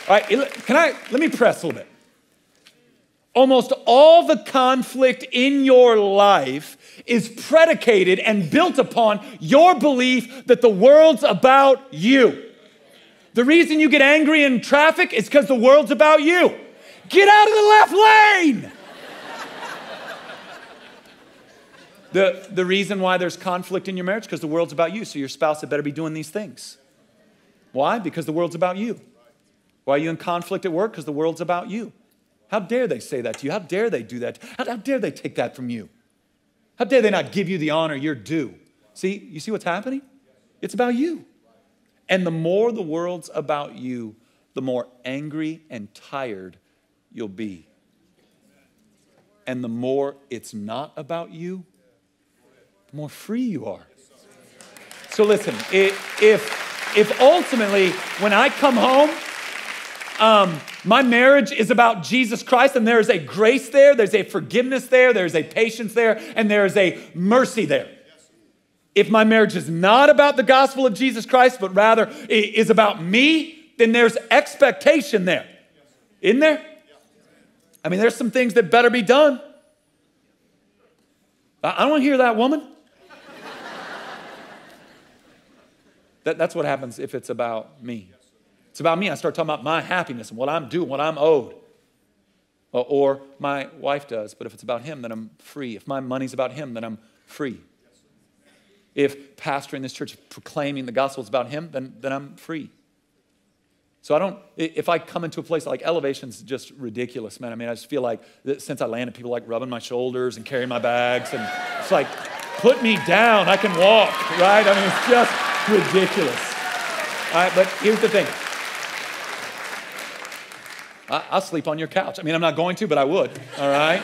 right, let me press a little bit. Almost all the conflict in your life is predicated and built upon your belief that the world's about you. The reason you get angry in traffic is because the world's about you. Get out of the left lane! The reason why there's conflict in your marriage is because the world's about you, so your spouse had better be doing these things. Why? Because the world's about you. Why are you in conflict at work? Because the world's about you. How dare they say that to you? How dare they do that? How dare they take that from you? How dare they not give you the honor you're due? See, you see what's happening? It's about you. And the more the world's about you, the more angry and tired you'll be. And the more it's not about you, the more free you are. So listen, if ultimately when I come home, my marriage is about Jesus Christ, and there is a grace there, there's a forgiveness there, there's a patience there, and there is a mercy there. If my marriage is not about the gospel of Jesus Christ, but rather is about me, then there's expectation there. Isn't there? I mean, there's some things that better be done. I don't want to hear that, woman. That's what happens if it's about me. It's about me. I start talking about my happiness and what I'm doing, what I'm owed. Or my wife does, but if it's about him, then I'm free. If my money's about him, then I'm free. If pastoring this church, proclaiming the gospel is about him, then I'm free. So if I come into a place like Elevation's just ridiculous, man. I mean, I just feel like since I landed, people like rubbing my shoulders and carrying my bags, and it's like, put me down, I can walk, right? I mean, it's just ridiculous. All right, but here's the thing. I'll sleep on your couch. I mean, I'm not going to, but I would, all right?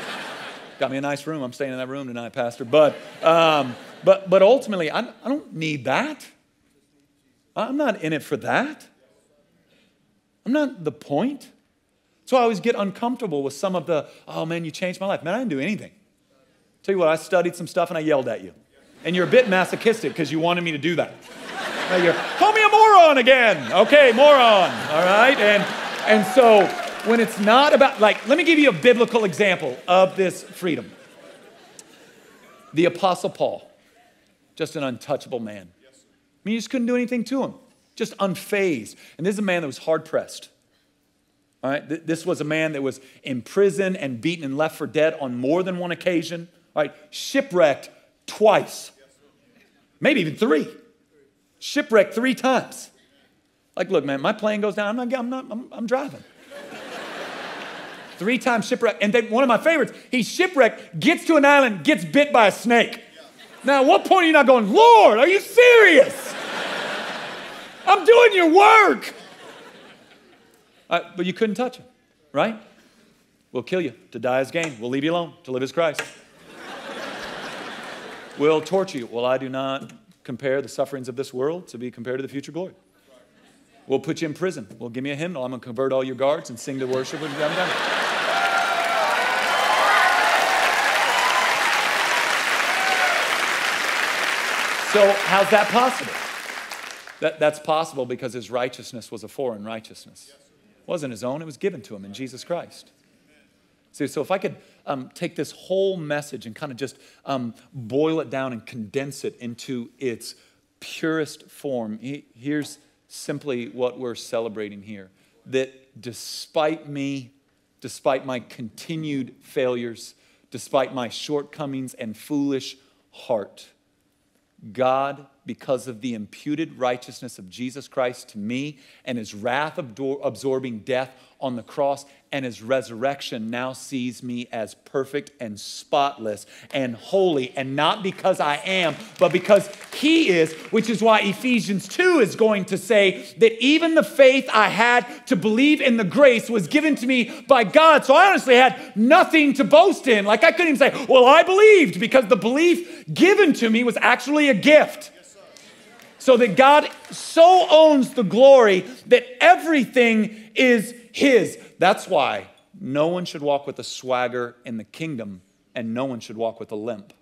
Got me a nice room. I'm staying in that room tonight, Pastor. But ultimately, I don't need that. I'm not in it for that. I'm not the point. So I always get uncomfortable with some of the, oh man, you changed my life. Man, I didn't do anything. Tell you what, I studied some stuff and I yelled at you. And you're a bit masochistic because you wanted me to do that. Now you're, call me a moron again. Okay, moron, all right? And so when it's not about, like, let me give you a biblical example of this freedom. The Apostle Paul, just an untouchable man. I mean, you just couldn't do anything to him. Just unfazed. And this is a man that was hard-pressed. All right? This was a man that was in prison and beaten and left for dead on more than one occasion. All right? Shipwrecked twice. Maybe even 3. Shipwrecked 3 times. Like, look, man, my plane goes down. I'm driving. 3 times shipwrecked. And then one of my favorites, he's shipwrecked, gets to an island, gets bit by a snake. Now, at what point are you not going, Lord, are you serious? I'm doing your work. But you couldn't touch him, right? We'll kill you. To die is gain. We'll leave you alone. To live is Christ. We'll torture you. Well, I do not compare the sufferings of this world to be compared to the future glory. We'll put you in prison. Well, give me a hymnal. I'm going to convert all your guards and sing to worship. So how's that possible? That's possible because his righteousness was a foreign righteousness. It wasn't his own. It was given to him in Jesus Christ. See, so if I could take this whole message and kind of just boil it down and condense it into its purest form, here's simply what we're celebrating here. That despite me, despite my continued failures, despite my shortcomings and foolish heart, God, because of the imputed righteousness of Jesus Christ to me and his wrath absorbing death on the cross and his resurrection, now sees me as perfect and spotless and holy, and not because I am, but because he is, which is why Ephesians 2 is going to say that even the faith I had to believe in the grace was given to me by God. So I honestly had nothing to boast in. Like, I couldn't even say, well, I believed, because the belief given to me was actually a gift. So that God so owns the glory that everything is his. That's why no one should walk with a swagger in the kingdom, and no one should walk with a limp.